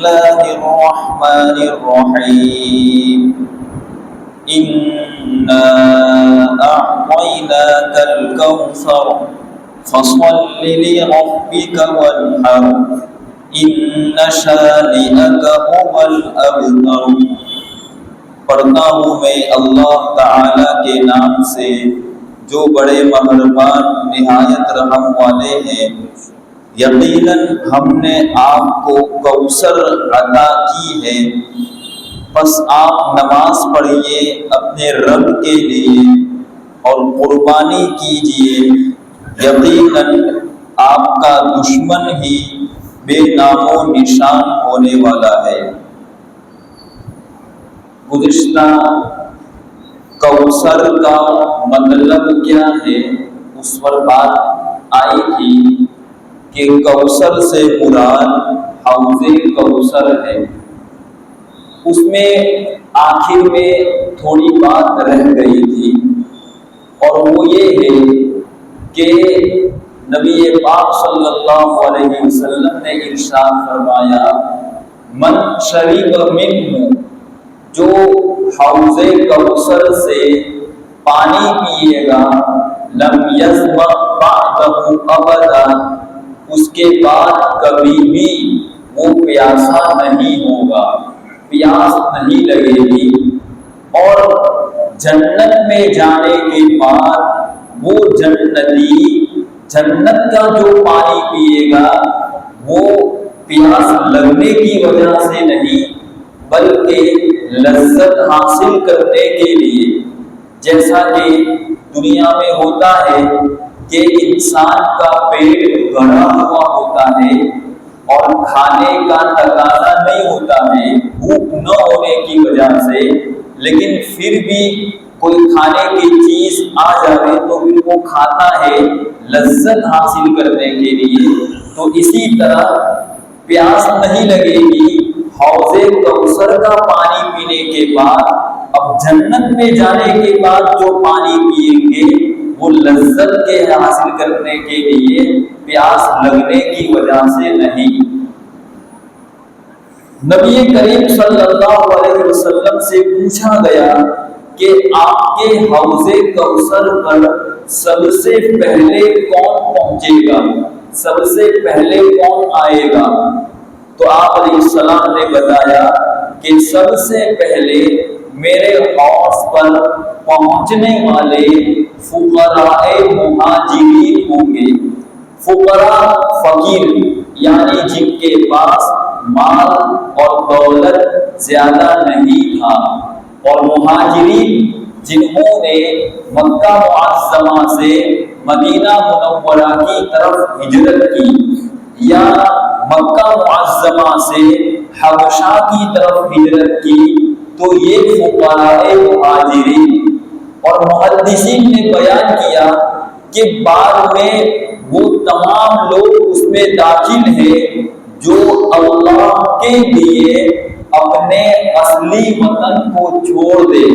الله الرحمن الرحيم إنا أعطيناك الكوثر فصل لربك وانحر إن شانئك هو الأبتر۔ پڑھتا ہوں میں اللہ تعالی کے نام سے جو بڑے مہربان نہایت رحم والے ہیں۔ یقیناً ہم نے آپ کو کوثر عطا کی ہے، پس آپ نماز پڑھیے اپنے رب کے لیے اور قربانی کیجیے، یقیناً آپ کا دشمن ہی بے نام و نشان ہونے والا ہے۔ گزشتہ کوثر کا مطلب کیا ہے اس پر بات آئی تھی کہ کوثر سے مراد حوض کوثر ہے۔ اس میں آخر میں تھوڑی بات رہ گئی تھی اور وہ یہ ہے کہ نبی پاک صلی اللہ علیہ وسلم نے ارشاد فرمایا من شریب منہ، جو حوض کوثر سے پانی پیے گا لم یظمأ بعدہ ابدا، اس کے بعد کبھی بھی وہ پیاسا نہیں ہوگا، پیاس نہیں لگے گی، اور جنت میں جانے کے بعد وہ جنتی جنت کا جو پانی پیے گا وہ پیاس لگنے کی وجہ سے نہیں بلکہ لذت حاصل کرنے کے لیے، جیسا کہ دنیا میں ہوتا ہے کہ انسان کا پیٹ بھرا ہوا ہوتا ہے اور کھانے کا تقاضا نہیں ہوتا ہے بھوک نہ ہونے کی وجہ سے، لیکن پھر بھی کوئی کھانے کی چیز آ جائے تو پھر وہ کھاتا ہے لذت حاصل کرنے کے لیے، تو اسی طرح پیاس نہیں لگے گی حوض کوثر کا پانی پینے کے بعد۔ اب جنت میں جانے کے بعد جو پانی پیئیں گے وہ لذت کے حاصل کرنے کے لیے، پیاس لگنے کی وجہ سے نہیں۔ نبی کریم صلی اللہ علیہ وسلم سے پوچھا گیا کہ آپ کے حوض کوثر پر سب سے پہلے کون پہنچے گا، سب سے پہلے کون آئے گا؟ تو آپ علیہ السلام نے بتایا کہ سب سے پہلے میرے حوض پر پہنچنے والے فقراء مہاجرین ہوں گے۔ فقراء فقیر یعنی جن کے پاس مال اور دولت زیادہ نہیں تھا، اور مہاجرین جنہوں نے مکہ معظمہ سے مدینہ منورہ کی طرف ہجرت کی یا مکہ معظمہ سے حبشہ کی طرف ہجرت کی، تو یہ فقراء مہاجرین۔ اور محدثین نے بیان کیا کہ بعد میں وہ تمام لوگ اس میں داخل ہیں جو اللہ کے لیے اپنے اصلی وطن کو چھوڑ دے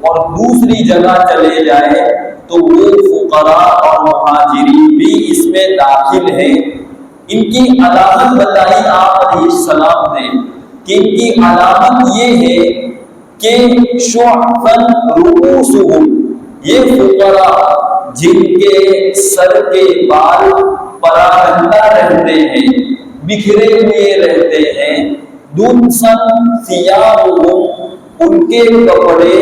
اور دوسری جگہ چلے جائے، تو وہ فقراء اور مہاجرین بھی اس میں داخل ہیں۔ ان کی علامت بتائی آپ علیہ السلام نے کہ ان کی علامت یہ ہے کہ شعثاً رؤوسہم، یہ فقراء جن کے سر کے بال پراگندہ رہتے ہیں، بکھرے ہوئے رہتے ہیں، دنساً ثیابہم، ان کے کپڑے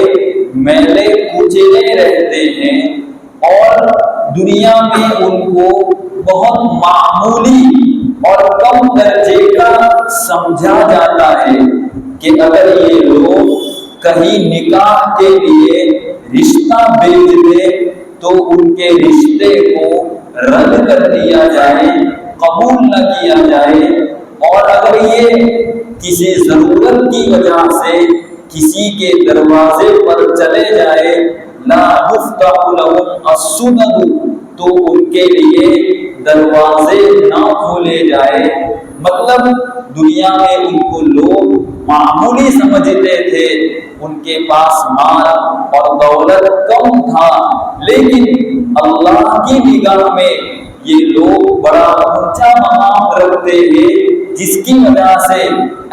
میلے کچیلے رہتے ہیں، اور دنیا میں ان کو بہت معمولی اور کم درجے کا سمجھا جاتا ہے کہ اگر یہ لوگ کہیں نکاح کے لیے رشتہ بھیج دے تو ان کے رشتے کو رد کر دیا جائے، قبول نہ کیا جائے، اور اگر یہ کسی ضرورت کی وجہ سے کسی کے دروازے پر چلے جائے لا یفتح لهم السدد، تو ان کے لیے دروازے نہ کھولے جائے۔ مطلب دنیا میں ان کو لوگ معمولی سمجھتے تھے، ان کے پاس مال اور دولت کم تھا، لیکن اللہ کی نگاہ میں یہ لوگ بڑا اونچا مقام رکھتے ہیں، جس کی وجہ سے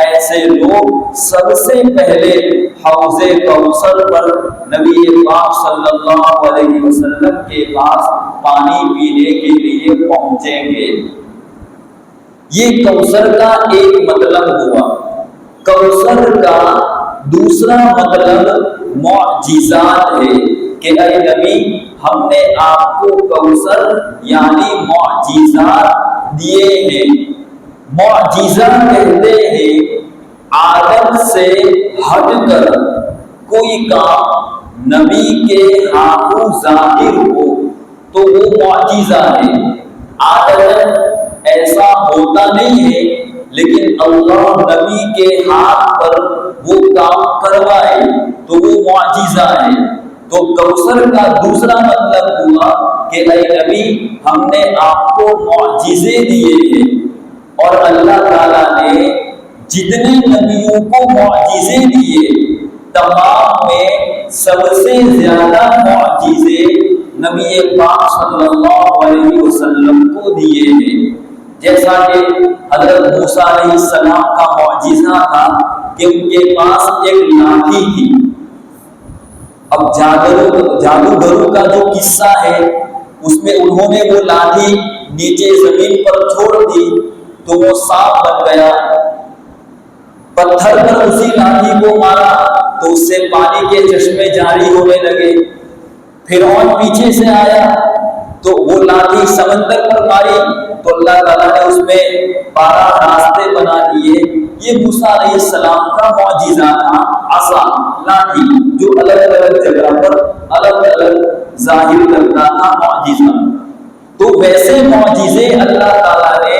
ایسے لوگ سب سے پہلے حوض کوثر پر نبی پاک صلی اللہ علیہ وسلم کے پاس پانی پینے کے لیے پہنچیں گے۔ یہ کوثر کا ایک مطلب ہوا۔ کوثر کا دوسرا مطلب معجزات ہے کہ اے نبی، ہم نے آپ کو کوثر یعنی معجزات دیے ہیں۔ معجزہ کہتے ہیں عادت سے ہٹ کر کوئی کام نبی کے ہاتھوں ظاہر ہو تو وہ معجزہ ہے۔ عادت ایسا ہوتا نہیں ہے، لیکن اللہ نبی کے ہاتھ پر وہ کام کروائے تو وہ معجزہ ہے۔ تو کوثر کا دوسرا مطلب ہوا کہ اے نبی، ہم نے آپ کو معجزے دیے ہیں، اور اللہ تعالیٰ نے جتنے نبیوں کو معجزے دیے تمام میں سب سے زیادہ معجزے نبی پاک صلی اللہ علیہ وسلم کو دیے ہیں۔ جیسا کہ حضرت موسیٰ علیہ السلام کا معجزہ تھا کہ ان کے پاس ایک لاٹھی تھی۔ اب جادوگروں کا جو قصہ ہے اس میں انہوں نے وہ لاٹھی نیچے زمین پر چھوڑ دی تو وہ سانپ بن گیا۔ پتھر پر اسی لاٹھی کو مارا تو اس سے پانی کے چشمے جاری ہونے لگے۔ فرعون پیچھے سے آیا تو وہ لاٹھی سمندر پر ماری تو اللہ تعالیٰ نے اس میں 12 راستے بنا دیے۔ یہ موسیٰ علیہ السلام کا معجزہ تھا، عصا، لاٹھی، جو الگ الگ جگہ پر الگ الگ ظاہر کرتا تھا معجزہ۔ تو ویسے معجزے اللہ تعالیٰ نے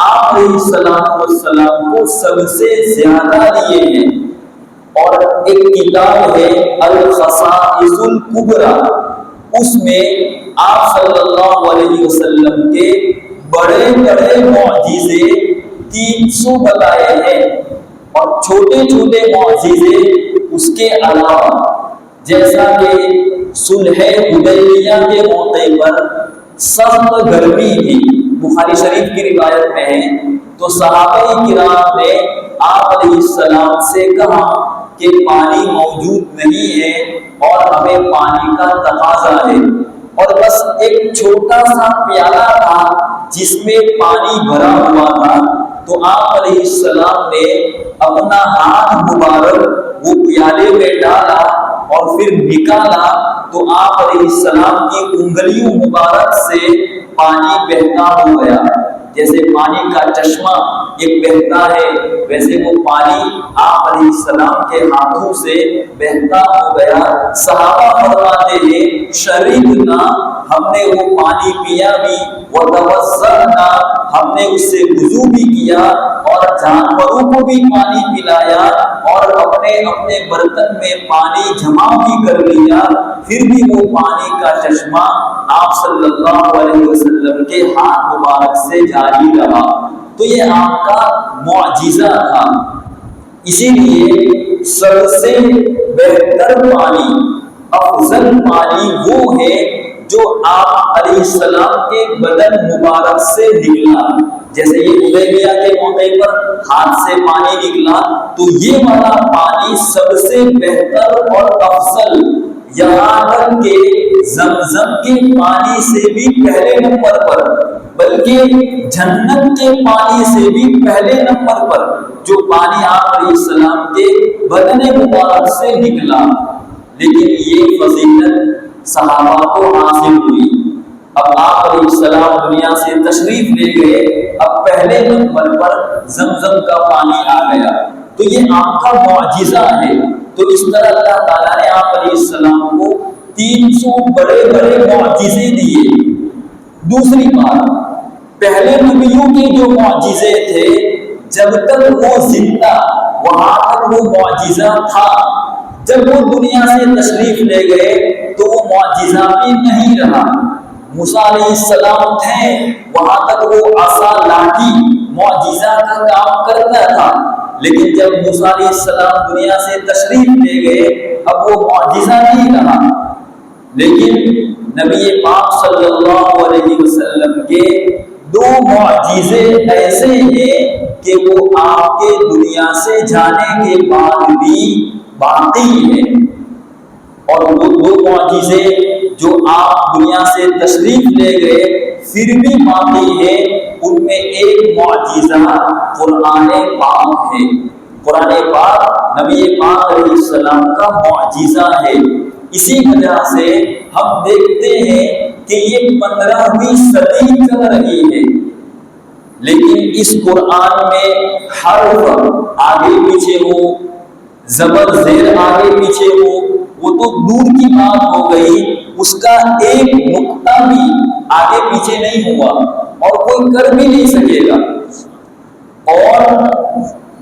آپ علیہ السلام کو سب سے زیادہ دیے ہیں۔ اور ایک کتاب ہے الخصائص الکبریٰ، اس میں آپ صلی اللہ علیہ وسلم کے بڑے بڑے معجزے 300 بتائے ہیں، اور چھوٹے چھوٹے معجزے اس کے علاوہ، جیسا کہ صلح حدیبیہ کے موقع پر سخت گرمی تھی، بخاری شریف کی روایت میں ہے، تو صحابہ کرام نے آپ علیہ السلام سے کہا کہ پانی موجود نہیں ہے اور ہمیں پانی کا تقاضا ہے، اور بس ایک چھوٹا سا پیالہ تھا جس میں پانی بھرا ہوا تھا، تو آپ علیہ السلام نے اپنا ہاتھ مبارک وہ پیالے میں ڈالا اور پھر نکالا تو آپ علیہ السلام کی انگلیوں مبارک سے پانی بہتا ہو گیا۔ جیسے پانی کا چشمہ ایک بہتا ہے، ویسے وہ پانی آپ علیہ السلام کے ہاتھوں سے بہتا ہو گیا۔ صحابہ فرماتے ہیں شربنا، ہم نے وہ پانی پیا بھی، وتوضأنا، ہم نے اس سے وضو بھی کیا، اور جانوروں کو بھی پانی پلایا، اور اپنے اپنے برتن میں پانی جمع بھی کر لیا، پھر بھی وہ پانی کا چشمہ آپ صلی اللہ علیہ وسلم کے ہاتھ مبارک سے جاری رہا۔ تو یہ آپ کا معجزہ تھا۔ اسی لیے سب سے بہتر پانی، افضل پانی وہ ہے جو آپ علیہ السلام کے بدن مبارک سے نکلا۔ جیسے یہ حدیبیہ کے موقع پر ہاتھ سے پانی نکلا، تو یہ والا پانی سب سے بہتر اور افضل، یہاں تک کہ زمزم کے پانی سے بھی پہلے نمبر پر، بلکہ جنت کے پانی سے بھی پہلے نمبر پر جو پانی آپ علیہ السلام کے بدن مبارک سے نکلا۔ لیکن یہ فضیلت صحابہ کو حاصل ہوئی۔ اب آپ علیہ السلام دنیا سے تشریف لے گئے، اب پہلے نمبر پر زمزم کا پانی آ گیا، تو یہ آپ کا معجزہ ہے۔ تو اس طرح اللہ تعالیٰ نے آپ علیہ السلام کو 300 بڑے بڑے معجزے دیے۔ دوسری بات، پہلے نبیوں کے جو معجزے تھے جب تک وہ زندہ وہاں تک وہ معجزہ تھا، جب وہ دنیا سے تشریف لے گئے تو وہ معجزہ بھی نہیں رہا۔ موسیٰ علیہ السلام تھے وہاں تک وہ عصا، لاٹھی معجزہ کا کام کرتا تھا، لیکن جب موسیٰ علیہ السلام دنیا سے تشریف لے گئے اب وہ معجزہ نہیں رہا۔ لیکن نبی پاک صلی اللہ علیہ وسلم کے دو معجزے ایسے ہیں کہ وہ آپ کے دنیا سے جانے کے بعد بھی باقی ہیں، اور وہ دو معجزے جو آپ دنیا سے تشریف لے گئے پھر بھی باقی ہے، ان میں ایک معجزہ قرآن پاک ہے۔ قرآن پاک نبی پاک علیہ السلام کا معجزہ ہے۔ اسی وجہ سے ہم دیکھتے ہیں کہ یہ 15ویں صدی چل رہی ہے، لیکن اس قرآن میں حرف آگے پیچھے ہو، زبر زیر آگے پیچھے ہو، وہ تو دور کی بات ہو گئی، اس کا ایک نقطہ بھی آگے پیچھے نہیں ہوا اور کوئی کر بھی نہیں سکے گا۔ اور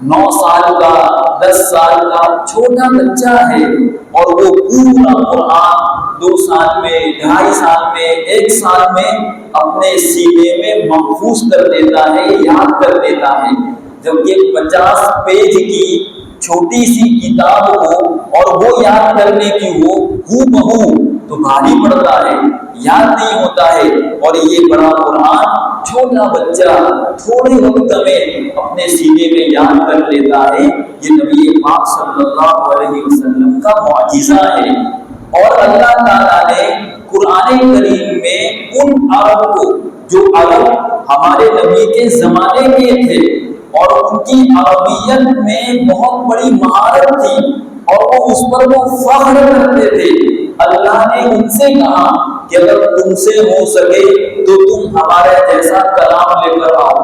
9 سال کا 10 سال کا چھوٹا بچہ ہے اور وہ پورا قرآن 2 سال میں، 2.5 سال میں، 1 سال میں اپنے سینے میں محفوظ کر دیتا ہے، یاد کر دیتا ہے۔ جبکہ 50 پیج کی چھوٹی سی کتاب ہو اور وہ یاد کرنے کی ہو بہو تو بھاری پڑتا ہے، یاد نہیں ہوتا ہے۔ اور یہ بڑا قرآن چھوٹا بچہ تھوڑے وقت میں اپنے سینے میں یاد کر لیتا ہے۔ یہ نبی پاک صلی اللہ علیہ وسلم کا معجزہ ہے۔ اور اللہ تعالیٰ نے قرآن کریم میں ان عرب کو جو عرب ہمارے نبی کے زمانے کے تھے اور ان کی عربیت میں بہت بڑی مہارت تھی اور وہ اس پر وہ فخر کرتے تھے، اللہ نے ان سے کہا کہ اگر تم سے ہو سکے تو تم ہمارے جیسا کلام لے کر آؤ،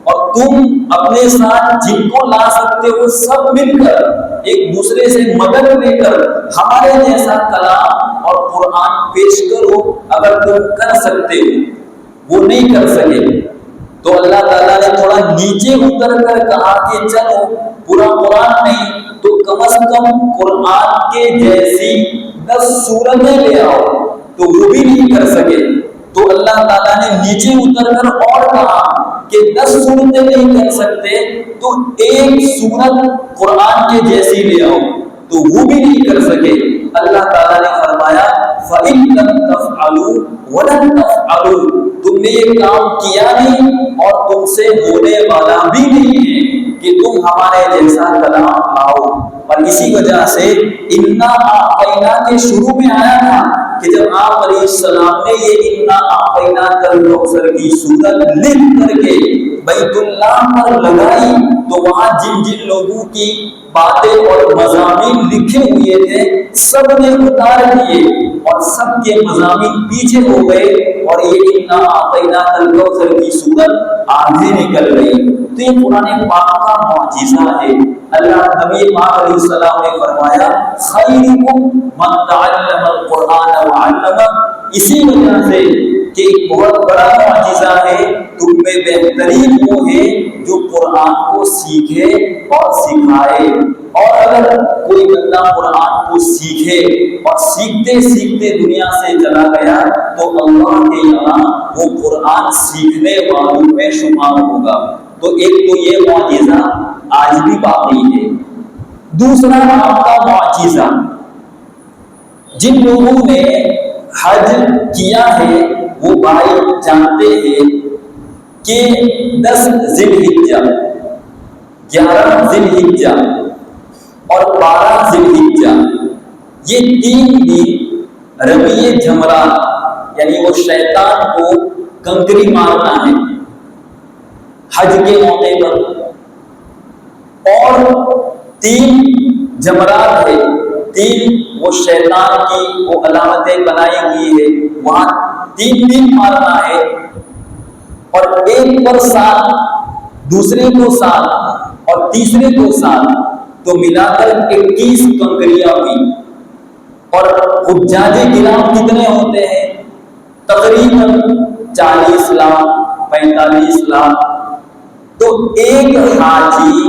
اور تم اپنے ساتھ جن کو لا سکتے ہو سب مل کر ایک دوسرے سے مدد لے کر ہمارے جیسا کلام اور قرآن پیش کرو اگر تم کر سکتے ہو۔ وہ نہیں کر سکے تو اللہ تعالیٰ نے تھوڑا نیچے اتر کر کہا کہ چلو پورا قرآن نہیں تو کم از کم قرآن کے جیسی 10 سورتیں لے آؤ، تو وہ بھی نہیں کر سکے۔ تو اللہ تعالیٰ نے نیچے اتر کر اور کہا کہ 10 سورتیں نہیں کر سکتے تو 1 سورت قرآن کے جیسی لے آؤ، تو وہ بھی نہیں کر سکے۔ اللہ تعالیٰ نے فرمایا فَإِن لَمْ تَفْعَلُوا وَلَن تَفْعَلُوا، تم نے یہ کام کیا نہیں اور تم سے ہونے والا بھی نہیں ہے کہ تم ہمارے جیسا کلام لاؤ۔ اور اسی وجہ سے اِنَّا أَعْطَيْنَاكَ کے شروع میں آیا تھا کہ جب آپ علیہ السلام نے یہ اِنَّا أَعْطَيْنَاكَ الْكَوْثَرَ کی صورت لکھ کر کے بیت اللہ پر لگائی تو وہاں جن جن لوگوں کی باتیں اور مضامین لکھے ہوئے تھے سب نے اتار دیے اور سب کے مضامین پیچھے ہو گئے، اور یہ اِنَّا أَعْطَيْنَاكَ الْكَوْثَرَ کی صورت آگے نکل گئی۔ تو یہ قرآن پاک کا معجزہ ہے۔ اللہ نبی پاک علیہ السلام نے فرمایا خیرکم من تعلم القرآن وعلمہ، اسی وجہ سے کہ ایک بہت بڑا معجزہ ہے، تم میں بہترین وہ ہے جو قرآن کو سیکھے اور سکھائے۔ اور اگر کوئی بندہ قرآن کو سیکھے اور سیکھتے سیکھتے دنیا سے چلا گیا تو اللہ کے یہاں وہ قرآن سیکھنے والوں میں شمار ہوگا۔ تو ایک تو یہ معجزہ آج بھی باقی ہے۔ دوسرا آپ کا معجزہ، جن لوگوں نے حج کیا ہے وہ بھائی جانتے ہیں کہ 10 ذی الحجہ، 11 ذی الحجہ اور 12 ذی الحجہ، یہ 3 دن رمی جمرات یعنی وہ شیطان کو کنکری مارنا ہے حج کے موقع پر، اور 3 جمرات ہے، 3 وہ شیطان کی وہ علامتیں بنائی ہوئی ہے، وہاں 3 دن مارنا ہے، اور ایک پر 7، دوسرے کو 7 اور تیسرے کو 7، تو ملا کر 21 کنکریاں ہوئی۔ اور حجاج کرام کتنے ہوتے ہیں؟ تقریباً 40 لاکھ 45 لاکھ۔ تو ایک حاجی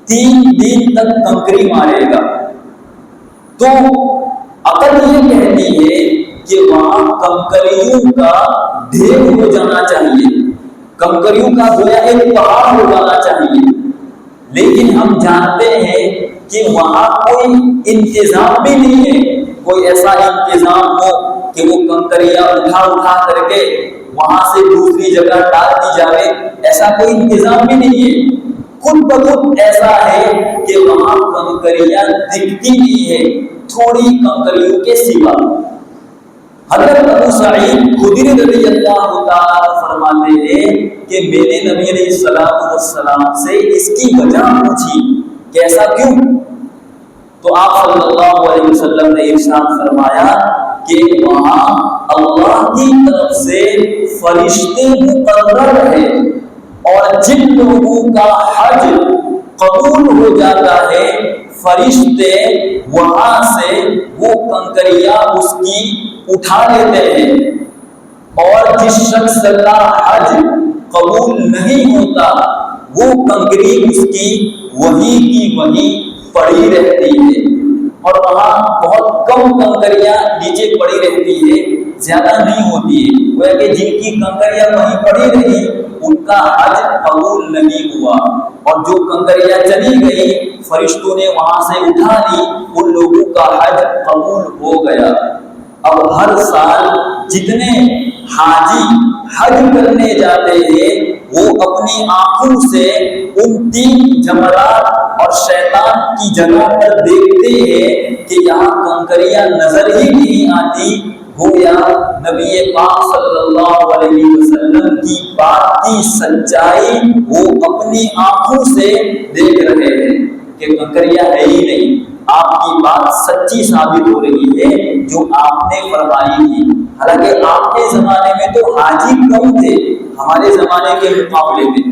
3 دن تک کنکری مارے گا، تو عقل یہ کہتی ہے کہ وہاں کنکریوں کا ڈھیر ہو جانا چاہیے، کنکریوں کا گویا ایک پہاڑ ہو جانا چاہیے، لیکن ہم جانتے ہیں کہ وہاں کوئی انتظام بھی نہیں ہے، کوئی ایسا انتظام ہو کہ وہ کنکریاں اٹھا کر کے وہاں سے دوسری جگہ ڈال دی جائے، ایسا کوئی انتظام بھی نہیں ہے۔ خود بخود ایسا ہے کہ وہاں کنکریاں دکھتی نہیں ہے تھوڑی کنکریوں کے سوا۔ حضرت ابو سعید خدری رضی اللہ تعالیٰ فرماتے ہیں کہ میں نے نبی علیہ السلام سے اس کی وجہ پوچھی کہ ایسا کیوں؟ تو آپ صلی اللہ علیہ وسلم نے ارشاد فرمایا کہ وہاں اللہ کی طرف سے فرشتے مقرر ہیں، اور جن لوگوں کا حج قبول ہو جاتا ہے فرشتے وہاں سے وہ کنکریاں اس کی اٹھا لیتے ہیں، اور جس شخص کا حج قبول نہیں ہوتا وہ کنکری اس کی وہی کی وہی پڑی رہتی ہے، اور وہاں بہت کم کنکریاں نیچے پڑی رہتی ہے، زیادہ نہیں ہوتی ہے۔ وہ کہ جن کی کنکریاں وہیں پڑی رہی ان کا حج قبول نہیں ہوا، اور جو کنکریاں چلی گئی فرشتوں نے وہاں سے اٹھا لی، ان لوگوں کا حج قبول ہو گیا۔ اب ہر سال جتنے حاجی حج کرنے جاتے ہیں وہ اپنی آنکھوں سے ان 3 جمرات اور شیطان کی جگہ پر دیکھتے ہیں کہ یہاں کنکریاں نظر ہی نہیں آتی، گویا نبی پاک صلی اللہ علیہ وسلم کی بات کی سچائی وہ اپنی آنکھوں سے دیکھ رہے ہیں کہ کنکریاں ہے ہی نہیں۔ آپ کی بات سچی ثابت ہو رہی ہے جو آپ نے فرمائی تھی۔ حالانکہ آپ کے زمانے میں تو حاجی کم تھے ہمارے زمانے کے مقابلے میں،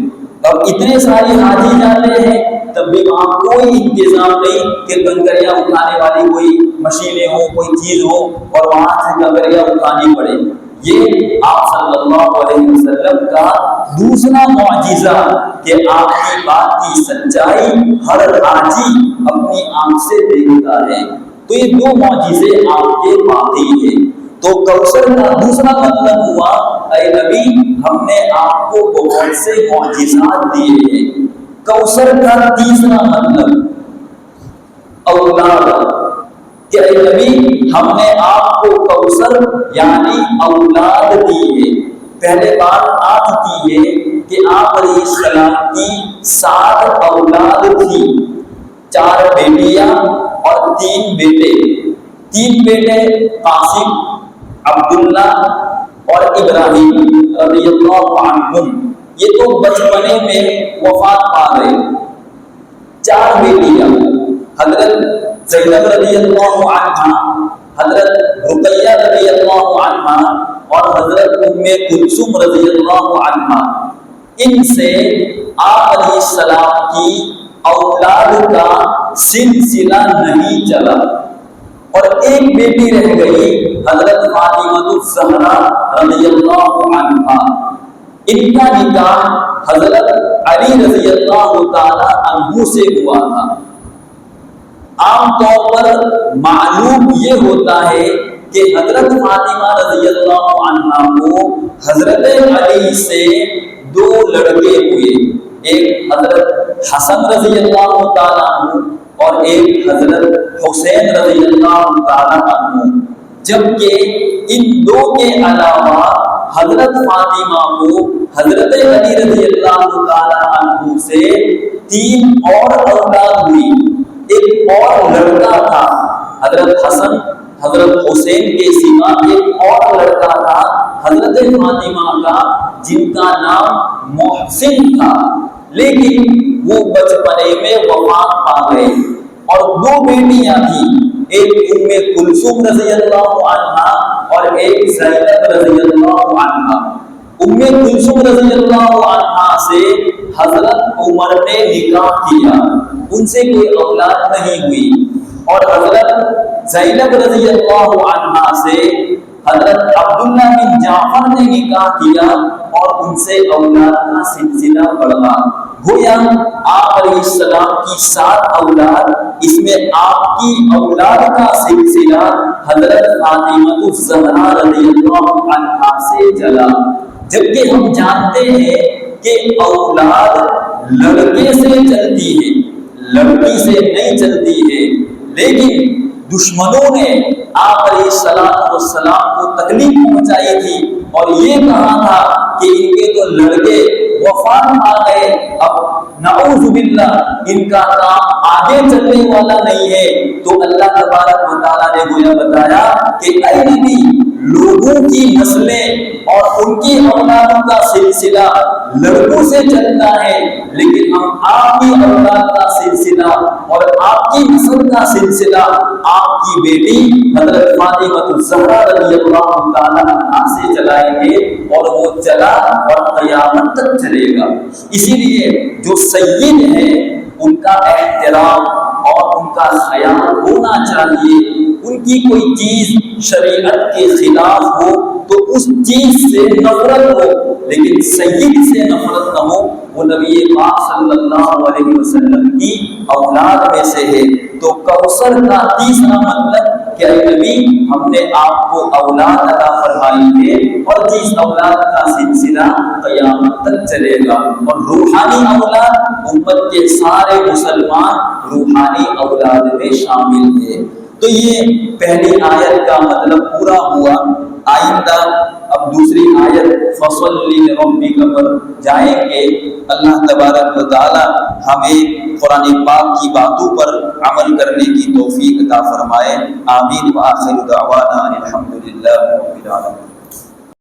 اب اتنے سارے حاجی جاتے ہیں تب بھی وہاں کوئی انتظام نہیں کہ کنکریاں اٹھانے والی کوئی مشینیں ہو، کوئی چیز ہو اور وہاں سے کنکریاں اٹھانی پڑے۔ یہ آپ صلی اللہ علیہ وسلم کا دوسرا معجزہ کہ آپ کی بات کی سچائی ہر حاجی اپنی آنکھ سے دیکھتا ہے۔ تو یہ 2 معجزے آپ کے باقی ہیں۔ تو کوثر کا دوسرا مطلب ہوا اے نبی ہم نے آپ کو بہت سے معجزات دیے ہیں۔ کوثر کا تیسرا مطلب اولاد، کہ اے نبی ہم نے آپ کو کوثر یعنی اولاد دی ہے۔ پہلے بات آ چکی ہے کہ آپ علیہ السلام کی 7 اولاد تھی، 4 بیٹیاں اور 3 بیٹے۔ 3 بیٹے قاسم، عبداللہ اور ابراہیم رضی اللہ عنہم، یہ تو بچپنے میں وفات پا گئے۔ 4 بیٹیاں حضرت زینب رضی اللہ عنہا، حضرت رقیہ رضی اللہ عنہا اور حضرت ام کلثوم رضی اللہ عنہا، ان سے آپ علیہ السلام کی اولاد کا سلسلہ نہیں چلا، اور ایک بیٹی رہ گئی حضرت فاطمہ الزہرا رضی اللہ عنہا۔ ان کا نکاح حضرت علی رضی اللہ تعالی عنہ سے ہوا تھا۔ عام طور پر معلوم یہ ہوتا ہے کہ حضرت فاطمہ رضی اللہ عنہا کو حضرت علی سے 2 لڑکے ہوئے، ایک حضرت حسن رضی اللہ تعالی عنہ اور ایک حضرت حسین رضی اللہ تعالی عنہ، جبکہ ان 2 کے علاوہ حضرت فاطمہ کو حضرت علی رضی اللہ تعالی عنہ سے 3 اور اولاد ہوئی۔ ایک اور لڑکا تھا حضرت حسن حضرت حسین کے سوا ایک اور لڑکا تھا حضرت فاطمہ کا جن کا نام محسن تھا، لیکن وہ بچپنے میں وفات پا گئے۔ اور 2 بیٹیاں تھیں، ایک ام کلثوم رضی اللہ عنہا اور ایک زینب رضی اللہ عنہا۔ ام کلثوم رضی اللہ عنہا سے حضرت عمر نے نکاح کیا، ان سے کوئی اولاد نہیں ہوئی، اور حضرت زینب رضی اللہ عنہا سے حضرت عبداللہ بن جعفر نے نکاح کیا اور ان سے اولاد کا سلسلہ بڑھا۔ گویا آپ علیہ السلام کی 7 اولاد، اس میں آپ کی اولاد کا سلسلہ حضرت فاطمہ الزہرا رضی اللہ عنہا سے چلا، جبکہ ہم جانتے ہیں کہ اولاد لڑکے سے چلتی ہے، لڑکی سے نہیں چلتی ہے۔ لیکن دشمنوں نے آپ علیہ السلام کو تکلیف پہنچائی تھی اور یہ کہا تھا کہ ان کے تو لڑکے وفات آ گئے، اب نعوذ باللہ ان کا کام آگے چلنے والا نہیں ہے، تو اللہ تبارک و تعالیٰ نے گویا بتایا کہ اے نبی، لوگوں کی نسلیں اور ان کی اولادوں کا سلسلہ لڑکوں سے چلتا ہے، لیکن ہم آپ کی اولاد کا سلسلہ اور آپ کی نسل کا سلسلہ آپ کی بیٹی حضرت فاطمہ الزہرا رضی اللہ تعالیٰ عنہا سے چلائیں گے، اور وہ چلا اور قیامت تک چلے گا۔ اسی لیے جو سید ہیں ان کا احترام اور ان کا خیال ہونا چاہیے، ان کی کوئی چیز شریعت کے خلاف ہو تو اس چیز سے نفرت ہو، لیکن سید سے نفرت نہ ہو۔ وہ نبی پاک صلی اللہ علیہ وسلم کی اولاد میں سے ہے، تو کوثر کا تیسرا مطلب کہ اے نبی، ہم نے آپ کو اولاد عطا فرمائی ہے اور جس اولاد کا سلسلہ قیامت تک چلے گا، اور روحانی اولاد امت کے سارے مسلمان روحانی اولاد میں شامل ہیں۔ تو یہ پہلی آیت کا مطلب پورا ہوا۔ آئندہ اب دوسری آیت فَصَلِّ لِرَبِّكَ پر جائیں گے۔ اللہ تبارک و تعالی ہمیں قرآن پاک کی باتوں پر عمل کرنے کی توفیق عطا فرمائے۔ آمین۔ وآخر دعوانا الحمدللہ رب العالمین۔